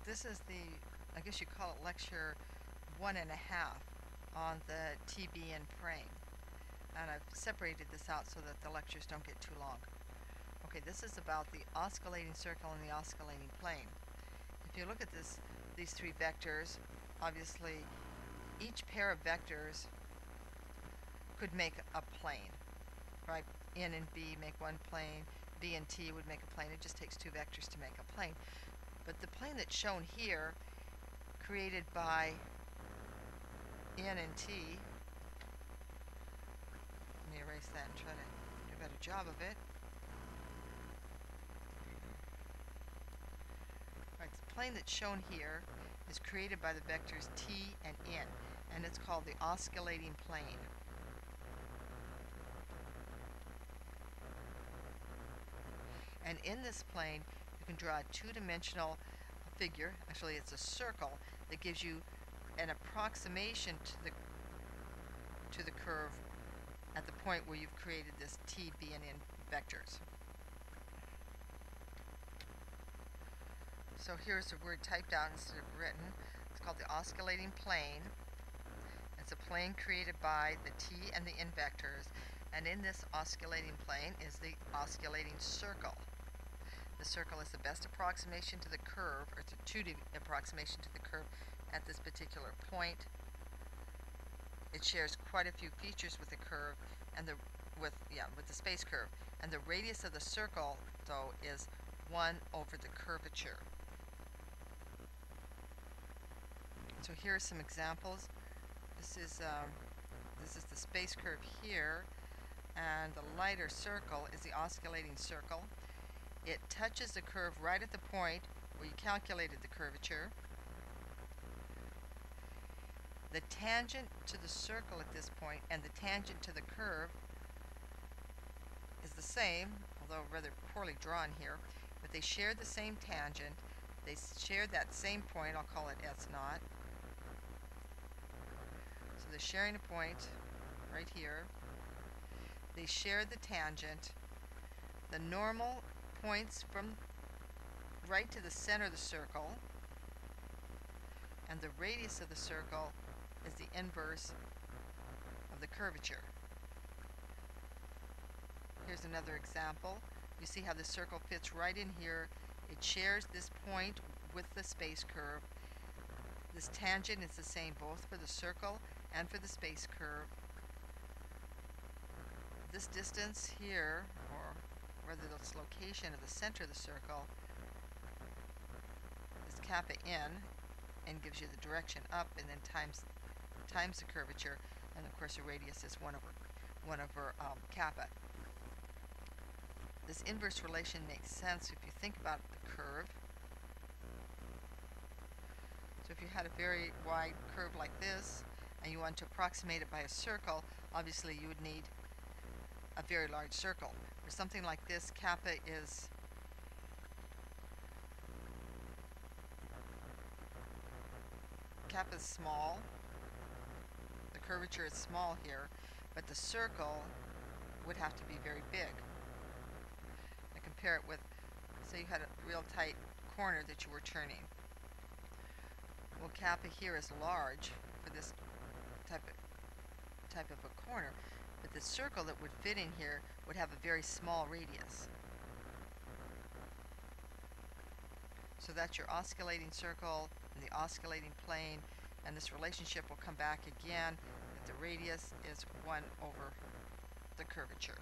This is I guess you call it lecture 1.5 on the TB and praying. And I've separated this out so that the lectures don't get too long. Okay, this is about the oscillating circle and the oscillating plane. If you look at these three vectors, obviously each pair of vectors could make a plane, right? N and B make one plane, B and T would make a plane. It just takes two vectors to make a plane. But the plane that's shown here, created by N and T, let me erase that and try to do a better job of it. Right, the plane that's shown here is created by the vectors T and N, and it's called the oscillating plane. And in this plane, you can draw a two-dimensional figure. Actually, it's a circle that gives you an approximation to the curve at the point where you've created this T, B, and N vectors. So here's the word typed out instead of written. It's called the oscillating plane. It's a plane created by the T and the N vectors, and in this oscillating plane is the oscillating circle. The circle is the best approximation to the curve, or it's a 2D approximation to the curve at this particular point. It shares quite a few features with the curve and with the space curve. And the radius of the circle, though, is 1 over the curvature. So here are some examples. This is the space curve here, and the lighter circle is the oscillating circle. It touches the curve right at the point where you calculated the curvature. The tangent to the circle at this point and the tangent to the curve is the same, although rather poorly drawn here, but they share the same tangent. They share that same point. I'll call it S naught. So they're sharing a point right here. They share the tangent. The normal points from right to the center of the circle, and the radius of the circle is the inverse of the curvature. Here's another example. You see how the circle fits right in here. It shares this point with the space curve. This tangent is the same both for the circle and for the space curve. This distance here, or rather this location of the center of the circle, is kappa n, and gives you the direction up, and then times the curvature, and of course the radius is 1 over kappa. This inverse relation makes sense if you think about the curve. So if you had a very wide curve like this, and you want to approximate it by a circle, obviously you would need a very large circle. For something like this, kappa is small. The curvature is small here, but the circle would have to be very big. I compare it with, say you had a real tight corner that you were turning. Well, kappa here is large for this type of a corner, but the circle that would fit in here would have a very small radius. So that's your oscillating circle and the oscillating plane, and this relationship will come back again that the radius is 1 over the curvature.